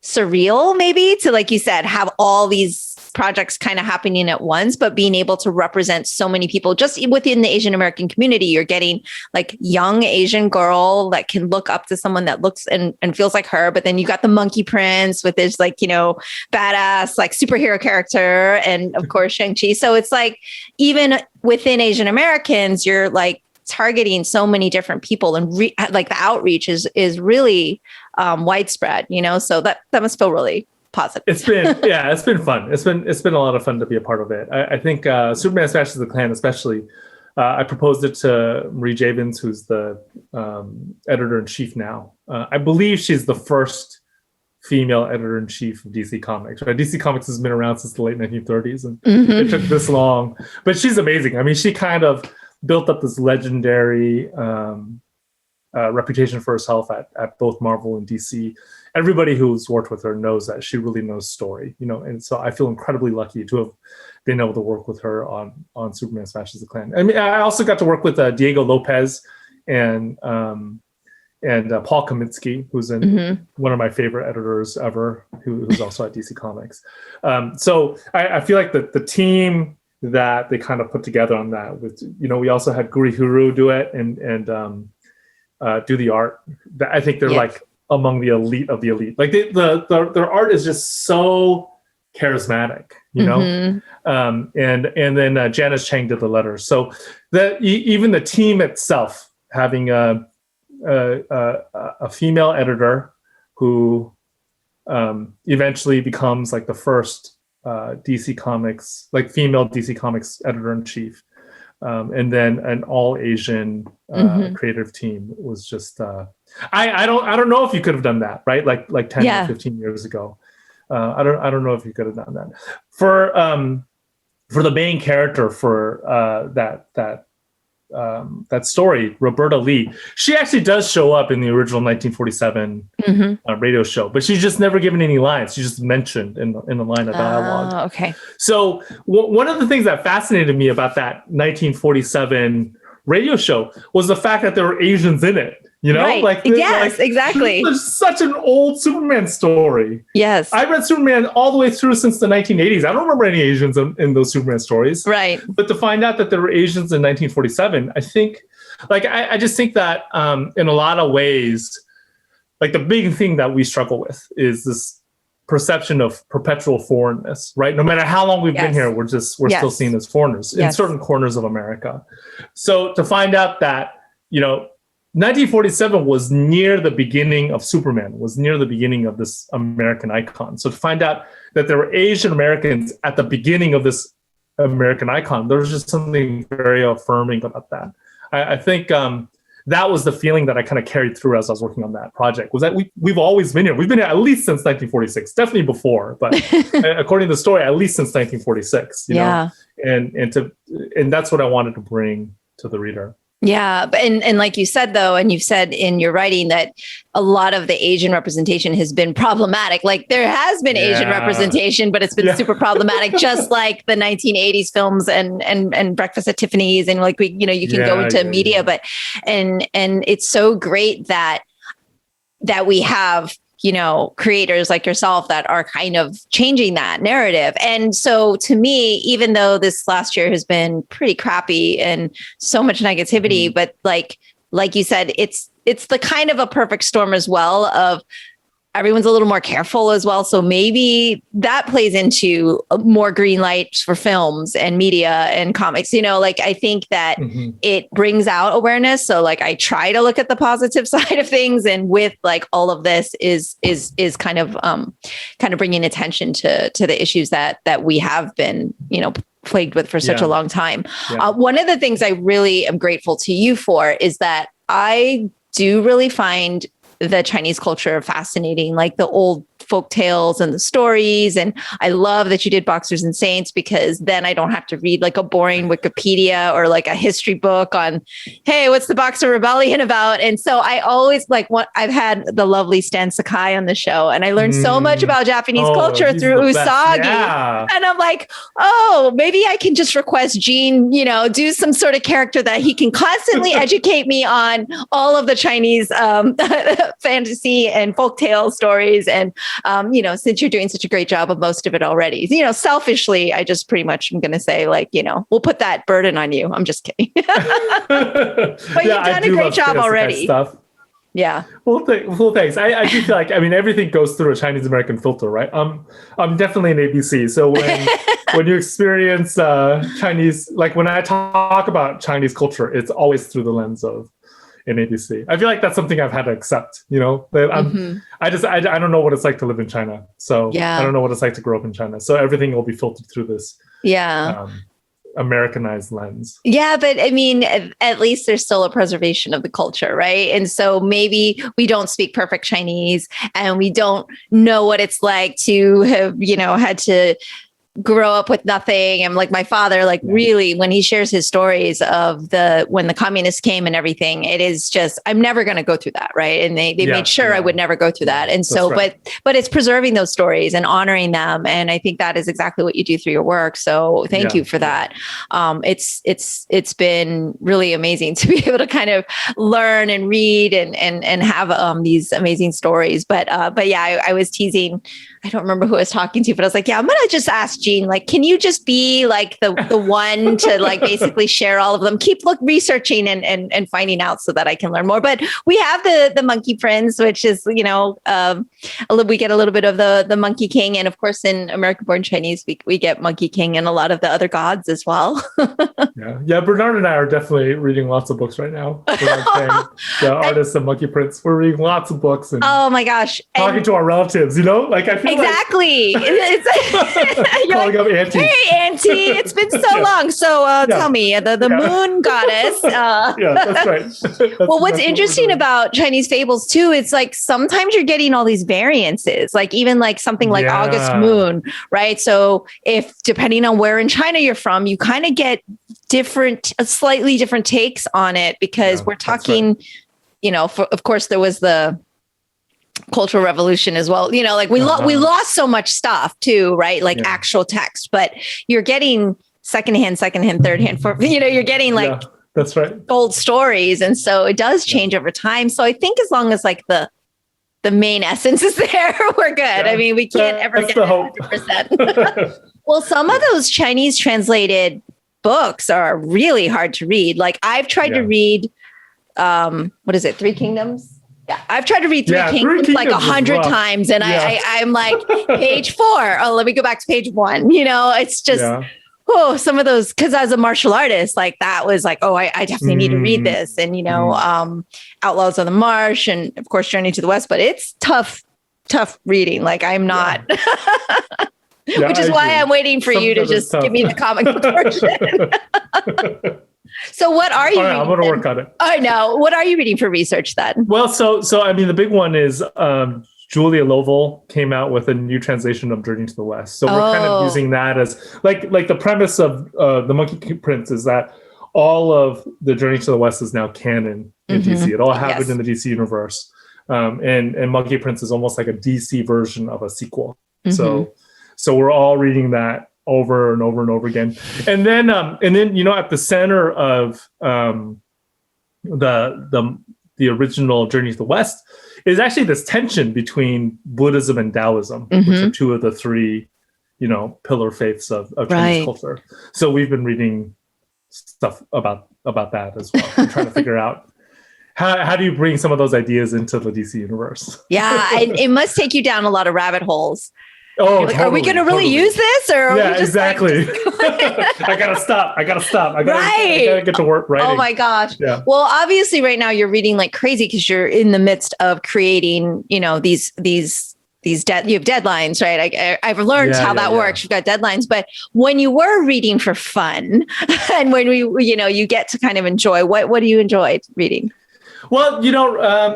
surreal maybe to, like you said, have all these projects kind of happening at once, but being able to represent so many people just within the Asian American community. You're getting like young Asian girl that can look up to someone that looks and feels like her. But then you got the Monkey Prince with this badass like superhero character, and of course Shang-Chi. So it's like even within Asian Americans, you're like targeting so many different people, and the outreach is really widespread. So that must feel really positive. It's been fun. It's been a lot of fun to be a part of it. I think Superman Smashes the Klan, especially, I proposed it to Marie Javins, who's the editor-in-chief now. I believe she's the first female editor-in-chief of DC Comics. Right? DC Comics has been around since the late 1930s, and mm-hmm. It took this long. But she's amazing. I mean, she kind of built up this legendary reputation for herself at both Marvel and DC. Everybody who's worked with her knows that she really knows story, and so I feel incredibly lucky to have been able to work with her on Superman Smashes the Klan. I mean, I also got to work with Diego Lopez and and Paul Kaminsky, who's one of my favorite editors ever, who's also at DC Comics. So I feel like the team that they kind of put together on that, with we also had Guri Huru do it and do the art. I think they're like among the elite of the elite. Like their art is just so charismatic, and then Janice Chang did the letters. So that even the team itself, having a female editor who eventually becomes like the first DC Comics, like female DC Comics editor-in-chief, and then an all-Asian creative team was just I don't know if you could have done that, right? Like 10 or 15 years ago. I don't know if you could have done that. For the main character for that story, Roberta Lee, she actually does show up in the original 1947 radio show, but she's just never given any lines. She's just mentioned in the line of dialogue. Okay. So one of the things that fascinated me about that 1947 radio show was the fact that there were Asians in it. Right. Yes, exactly. It's such an old Superman story. Yes. I read Superman all the way through since the 1980s. I don't remember any Asians in those Superman stories. Right. But to find out that there were Asians in 1947, I think, I just think that in a lot of ways, like the big thing that we struggle with is this perception of perpetual foreignness, right? No matter how long we've been here, we're still seen as foreigners in certain corners of America. So to find out that, 1947 was near the beginning of Superman, was near the beginning of this American icon. So to find out that there were Asian Americans at the beginning of this American icon, there was just something very affirming about that. I think that was the feeling that I kind of carried through as I was working on that project, was that we've always been here. We've been here at least since 1946, definitely before, but according to the story, at least since 1946, you know? And that's what I wanted to bring to the reader. Yeah. And like you said, though, and you've said in your writing that a lot of the Asian representation has been problematic. Like there has been Asian representation, but it's been super problematic, just like the 1980s films and Breakfast at Tiffany's. And like you can go into media, but and it's so great that we have creators like yourself that are kind of changing that narrative. And so to me, even though this last year has been pretty crappy and so much negativity, but like you said, it's the kind of a perfect storm as well of everyone's a little more careful as well. So maybe that plays into more green lights for films and media and comics. I think that it brings out awareness. So like I try to look at the positive side of things, and with like all of this is kind of bringing attention to the issues that we have been, plagued with for such a long time. Yeah. One of the things I really am grateful to you for is that I do really find the Chinese culture fascinating, like the old folk tales and the stories. And I love that you did Boxers and Saints, because then I don't have to read like a boring Wikipedia or like a history book on, hey, what's the Boxer Rebellion about? And so I always I've had the lovely Stan Sakai on the show, and I learned so much about Japanese culture through Usagi. Yeah. And I'm like, oh, maybe I can just request Gene, do some sort of character that he can constantly educate me on all of the Chinese fantasy and folktale stories. And since you're doing such a great job of most of it already, selfishly, I just pretty much am going to say, we'll put that burden on you. I'm just kidding. But you've done a great job already. Stuff. Yeah. Well, thanks. I do feel like, everything goes through a Chinese American filter, right? I'm definitely an ABC. So when you experience Chinese, like when I talk about Chinese culture, it's always through the lens of an ABC. I feel like that's something I've had to accept, that I don't know what it's like to live in China. So I don't know what it's like to grow up in China. So everything will be filtered through this Americanized lens. Yeah, but at least there's still a preservation of the culture, right? And so maybe we don't speak perfect Chinese, and we don't know what it's like to have, had to grow up with nothing. And like my father, like really, when he shares his stories of when the communists came and everything, it is just, I'm never going to go through that. Right. And they made sure I would never go through that. And so, but it's preserving those stories and honoring them. And I think that is exactly what you do through your work. So thank you for that. It's been really amazing to be able to kind of learn and read and have these amazing stories. But yeah, I was teasing, I don't remember who I was talking to, but I was like, yeah, I'm going to just ask Jean, like, can you just be like the one to like basically share all of them, keep researching and finding out so that I can learn more. But we have the Monkey Prince, which is, we get a little bit of the Monkey King. And of course, in American Born Chinese, we get Monkey King and a lot of the other gods as well. Yeah. Bernard and I are definitely reading lots of books right now. The artist of Monkey Prince. We're reading lots of books. And oh my gosh. Talking to our relatives, like I feel exactly. You're calling up Auntie. Hey, Auntie, it's been so long. So tell me, the moon goddess. That's right. Well, what's interesting about Chinese fables too, it's like sometimes you're getting all these variances, like even like something like August Moon, right? So if depending on where in China you're from, you kind of get slightly different takes on it because we're talking, of course there was the Cultural Revolution as well. Like we lost so much stuff too, right? Like actual text, but you're getting secondhand, thirdhand, you're getting like that's right, old stories, and so it does change over time. So I think as long as like the main essence is there, we're good. I mean, we can't ever get 100%. Well, some of those Chinese translated books are really hard to read. Like I've tried to read, what is it, Three Kingdoms? Yeah, I've tried to read Three Kingdoms like 100 times, and I'm like page 4. Oh, let me go back to page 1. It's just some of those, because as a martial artist, like that was like, I definitely need to read this, and Outlaws on the Marsh, and of course Journey to the West. But it's tough reading. Like I'm not, which is why I'm waiting for you to just give me the comic book version. So what are you reading? I'm going to work on it. I know. What are you reading for research then? Well, so I mean, the big one is Julia Lovell came out with a new translation of Journey to the West. So we're kind of using that as like the premise of the Monkey Prince is that all of the Journey to the West is now canon in DC. It all happened in the DC universe. And Monkey Prince is almost like a DC version of a sequel. So we're all reading that over and over and over again. And then at the center of the original Journey to the West is actually this tension between Buddhism and Taoism, which are two of the three, pillar faiths of Chinese culture. So we've been reading stuff about that as well, and trying to figure out how do you bring some of those ideas into the DC universe? Yeah, it must take you down a lot of rabbit holes. Oh, like, are we going to really use this? Or exactly. I gotta stop. I gotta get to work writing. Oh my gosh. Yeah. Well, obviously, right now you're reading like crazy because you're in the midst of creating. These you have deadlines, right? I've learned how that works. You've got deadlines, but when you were reading for fun, and when you get to kind of enjoy, what do you enjoy reading? Well,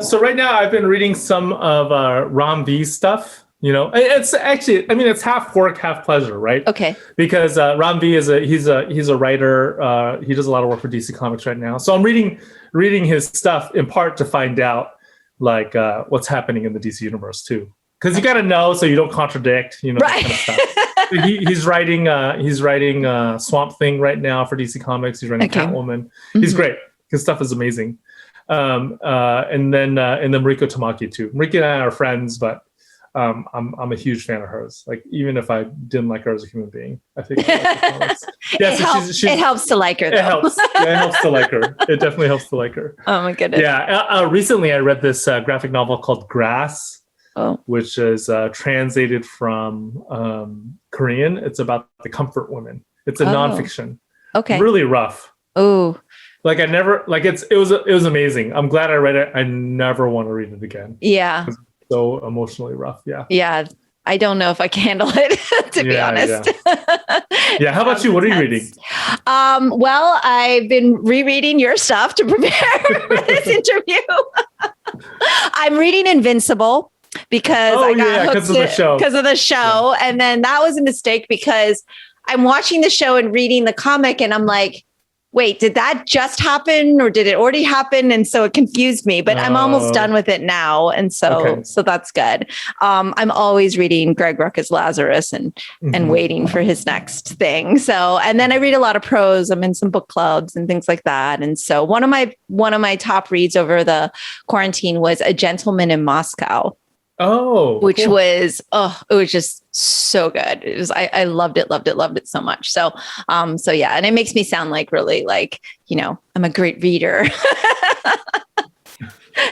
so right now I've been reading some of Ram V's stuff. It's actually, it's half work, half pleasure, right? Okay. Because Ram V he's a writer. He does a lot of work for DC Comics right now. So I'm reading his stuff in part to find out like what's happening in the DC universe too. Because you got to know so you don't contradict, right? That kind of stuff. He's writing Swamp Thing right now for DC Comics. He's writing Catwoman. He's great. His stuff is amazing. And then Mariko Tamaki too. Mariko and I are friends, but I'm a huge fan of hers. Like even if I didn't like her as a human being, I think it helps to like her. Though. It helps. Yeah, it helps to like her. It definitely helps to like her. Oh my goodness. Yeah. Recently, I read this graphic novel called Grass, which is translated from Korean. It's about the comfort women. It's a nonfiction. Okay. Really rough. Oh. Like I never it was amazing. I'm glad I read it. I never want to read it again. Yeah. So emotionally rough. Yeah. I don't know if I can handle it, to be honest. Yeah. How about you? What are you reading? Well, I've been rereading your stuff to prepare for this interview. I'm reading Invincible because I got hooked because of the show. Because of the show. Yeah. And then that was a mistake because I'm watching the show and reading the comic and I'm like, wait, did that just happen or did it already happen? And so it confused me, but I'm almost done with it now. And so that's good. I'm always reading Greg Rucka's Lazarus and waiting for his next thing. So, and then I read a lot of prose. I'm in some book clubs and things like that. And so one of my top reads over the quarantine was A Gentleman in Moscow. Oh, which cool. was, it was just so good. It was, I loved it so much. So yeah. And it makes me sound like really like, I'm a great reader.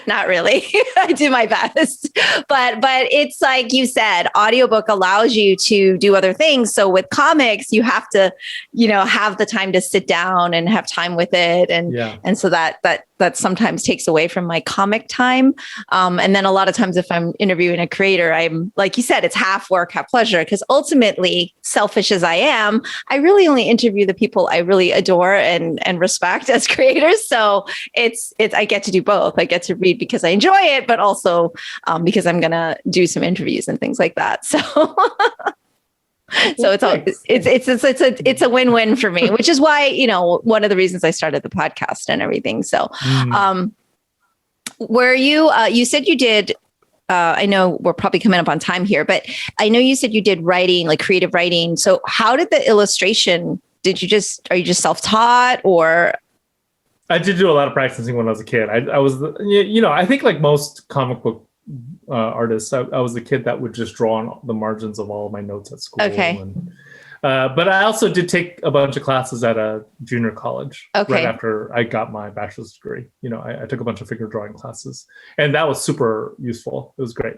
Not really. I do my best, but it's like you said, audiobook allows you to do other things. So with comics, you have to, have the time to sit down and have time with it. And so that sometimes takes away from my comic time. And then a lot of times if I'm interviewing a creator, I'm like you said, it's half work, half pleasure, because ultimately, selfish as I am, I really only interview the people I really adore and respect as creators. So it's I get to do both. I get to read because I enjoy it, but also because I'm going to do some interviews and things like that. So so it's a win-win for me, which is why, one of the reasons I started the podcast and everything. So, were you said you did, I know we're probably coming up on time here, but I know you said you did writing, like creative writing. So how did the illustration, are you just self-taught or? I did do a lot of practicing when I was a kid. I was, I think like most comic book artists, I was the kid that would just draw on the margins of all of my notes at school. Okay. But I also did take a bunch of classes at a junior college right after I got my bachelor's degree. I took a bunch of figure drawing classes, and that was super useful. It was great.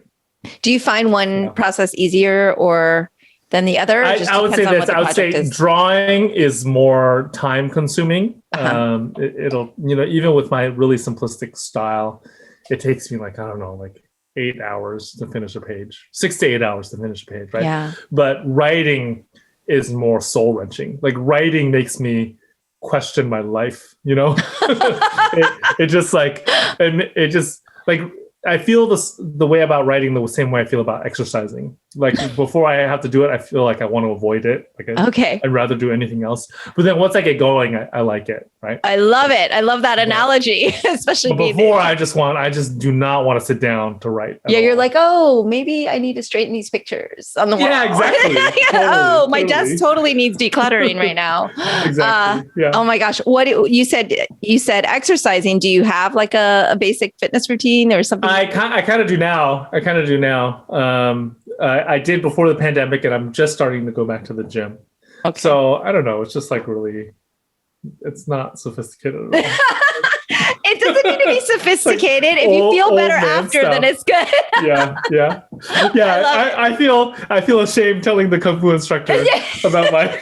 Do you find one process easier or than the other? I would say this. I would say drawing is more time consuming. It'll, even with my really simplistic style, it takes me like 8 hours to finish a page, 6 to 8 hours to finish a page, right? Yeah. But writing is more soul wrenching. Like writing makes me question my life, it just like I feel the way about writing the same way I feel about exercising. Like before I have to do it, I feel like I want to avoid it. I'd rather do anything else. But then once I get going, I like it. Right. I love it. I love that analogy, especially before I just do not want to sit down to write. Yeah. You're like, oh, maybe I need to straighten these pictures on the wall. Yeah, exactly. Totally, my desk totally needs decluttering right now. Exactly. Oh my gosh. What you said exercising. Do you have like a basic fitness routine or something? I kind of do now. I did before the pandemic, and I'm just starting to go back to the gym. Okay. So I don't know. It's just like really, it's not sophisticated at all. It doesn't need to be sophisticated. Like if you feel better after, stuff. Then it's good. Yeah. I feel ashamed telling the Kung Fu instructor about my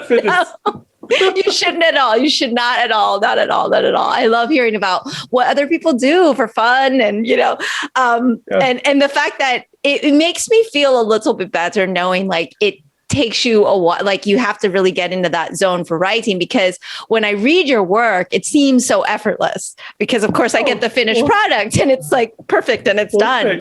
fitness. No. You shouldn't at all. You should not at all. Not at all. I love hearing about what other people do for fun and, and the fact that it makes me feel a little bit better knowing like it takes you a while, like you have to really get into that zone for writing, because when I read your work, it seems so effortless because of course I get the finished product and it's like perfect and it's done.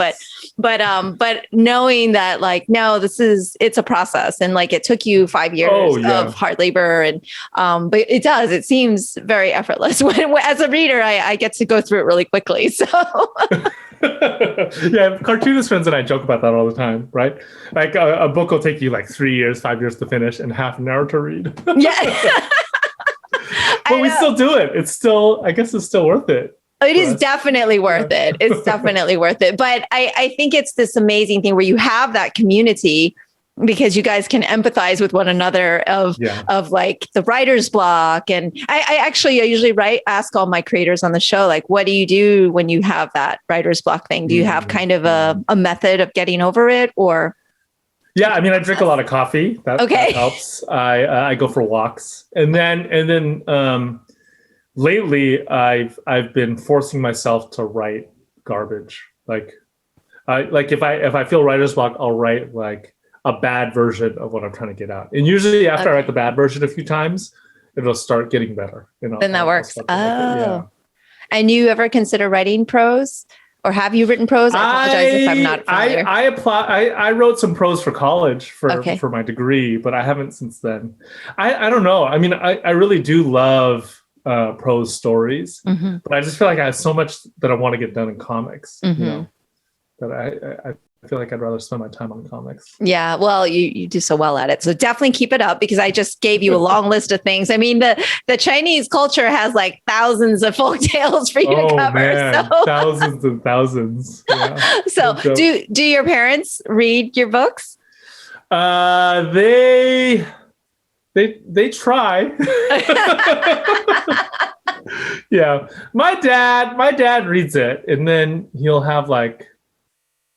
But knowing that like, no, it's a process. And like, it took you 5 years of hard labor and, but it seems very effortless. As a reader, I get to go through it really quickly. So yeah, cartoonist friends and I joke about that all the time, right? Like a book will take you like 3 years, 5 years to finish and half an hour to read. Yeah. But we still do it. I guess it's still worth it. It is definitely worth it. It's definitely worth it. But I think it's this amazing thing where you have that community because you guys can empathize with one another of like the writer's block. And I usually ask all my creators on the show, like, what do you do when you have that writer's block thing? Do you have kind of a method of getting over it or? Yeah. I mean, I drink a lot of coffee. That helps. I go for walks and then lately I've been forcing myself to write garbage. Like if I feel writer's block, I'll write like a bad version of what I'm trying to get out. And usually after I write the bad version a few times, it'll start getting better. Then that works. And you ever consider writing prose Or have you written prose? I apologize if I'm not familiar. I wrote some prose for college for my degree, but I haven't since then. I don't know. I mean, I really do love prose stories, but I just feel like I have so much that I want to get done in comics, you know, that I feel like I'd rather spend my time on comics. Yeah, well, you do so well at it. So definitely keep it up, because I just gave you a long list of things. I mean, the Chinese culture has like thousands of folk tales for you to cover. Man. So. Thousands and thousands. Yeah. So do your parents read your books? They try. Yeah. My dad reads it, and then he'll have like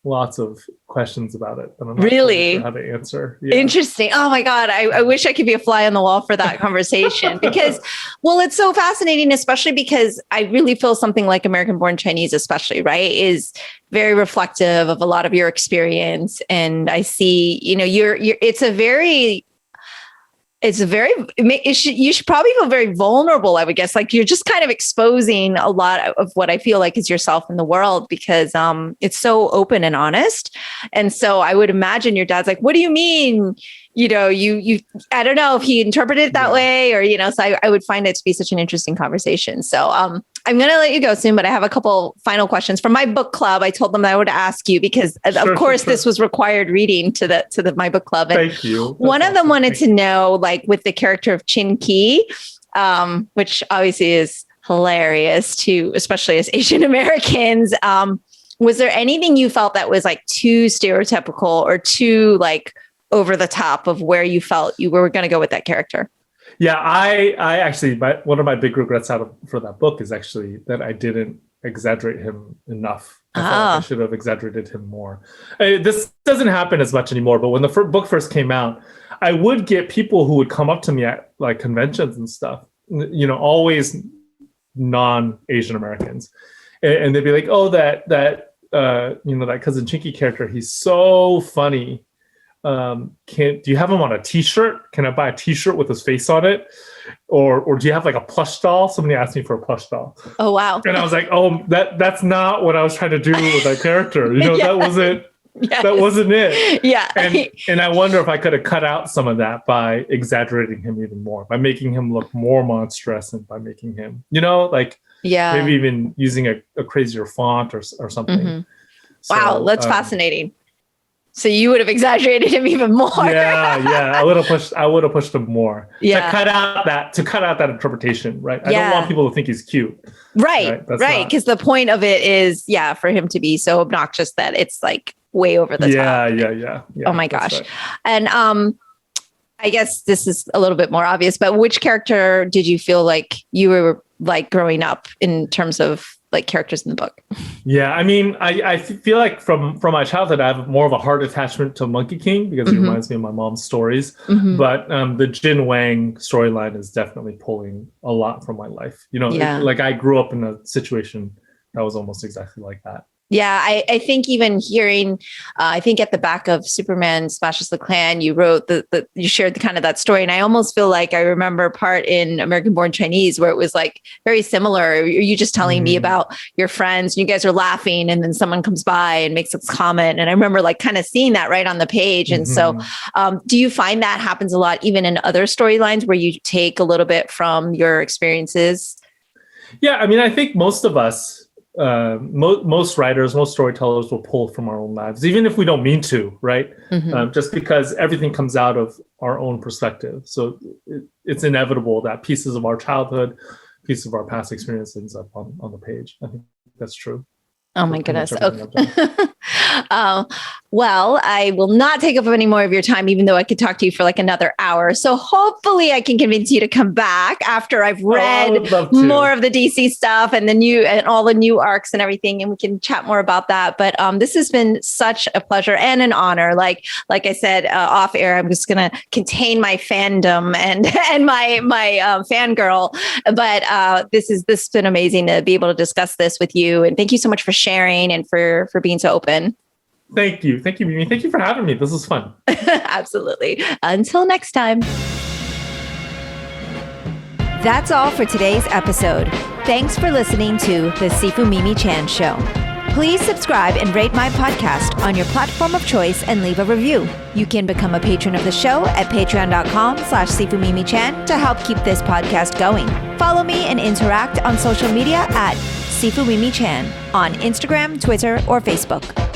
lots of questions about it. And I'm not really sure how to answer. Yeah. Interesting. Oh my God. I wish I could be a fly on the wall for that conversation because, well, it's so fascinating, especially because I really feel something like American Born Chinese, especially, right, is very reflective of a lot of your experience. And I see, you know, you should probably feel very vulnerable, I would guess. Like you're just kind of exposing a lot of what I feel like is yourself in the world, because it's so open and honest. And so I would imagine your dad's like, what do you mean? You know, I don't know if he interpreted it that way, or, you know, so I would find it to be such an interesting conversation. So I'm going to let you go soon, but I have a couple final questions from my book club. I told them that I would ask you because of course this was required reading to my book club. And thank you. One of them wanted to know, like with the character of Chin Ki, which obviously is hilarious to, especially as Asian Americans. Was there anything you felt that was like too stereotypical or too like over the top of where you felt you were going to go with that character? Yeah, I actually, one of my big regrets for that book is actually that I didn't exaggerate him enough. I felt like I should have exaggerated him more. This doesn't happen as much anymore, but when the book first came out, I would get people who would come up to me at like conventions and stuff, you know, always non-Asian Americans. And they'd be like, oh, that cousin Chinky character, he's so funny. Do you have him on a t-shirt? Can I buy a t-shirt with his face on it? Or do you have like a plush doll? Somebody asked me for a plush doll. Oh, wow. And I was like, oh, that's not what I was trying to do with that character. You know, that wasn't it. Yeah. And I wonder if I could have cut out some of that by exaggerating him even more, by making him look more monstrous, and by making him, you know, like maybe even using a crazier font or something. Mm-hmm. So, wow, that's fascinating. So you would have exaggerated him even more. Yeah. I would have pushed him more. Yeah. To cut out that interpretation, right? I don't want people to think he's cute. Right. Because the point of it is, for him to be so obnoxious that it's like way over the top. Yeah. Oh my gosh. Right. And I guess this is a little bit more obvious, but which character did you feel like you were like growing up in terms of like characters in the book? Yeah, I mean, I feel like from my childhood, I have more of a heart attachment to Monkey King because he reminds me of my mom's stories. But the Jin Wang storyline is definitely pulling a lot from my life. You know, like I grew up in a situation that was almost exactly like that. Yeah, I think even hearing, I think at the back of Superman Smashes the Klan, you wrote you shared the kind of that story. And I almost feel like I remember a part in American Born Chinese where it was like very similar. You just telling me about your friends, and you guys are laughing, and then someone comes by and makes a comment. And I remember like kind of seeing that right on the page. And so do you find that happens a lot, even in other storylines where you take a little bit from your experiences? Yeah, I mean, I think most of us, most writers, most storytellers will pull from our own lives, even if we don't mean to, right? Just because everything comes out of our own perspective. So it's inevitable that pieces of our childhood, pieces of our past experience ends up on the page. I think that's true. Oh my goodness. Okay. Well, I will not take up any more of your time, even though I could talk to you for like another hour. So hopefully I can convince you to come back after I've read more of the DC stuff and and all the new arcs and everything, and we can chat more about that. But this has been such a pleasure and an honor. Like I said, off air, I'm just going to contain my fandom and my fangirl. But this has been amazing to be able to discuss this with you. And thank you so much for sharing and for being so open. Thank you, Mimi. Thank you for having me. This was fun. Absolutely. Until next time. That's all for today's episode. Thanks for listening to the Sifu Mimi Chan Show. Please subscribe and rate my podcast on your platform of choice and leave a review. You can become a patron of the show at patreon.com/SifuMimiChan to help keep this podcast going. Follow me and interact on social media at SifuMimiChan on Instagram, Twitter, or Facebook.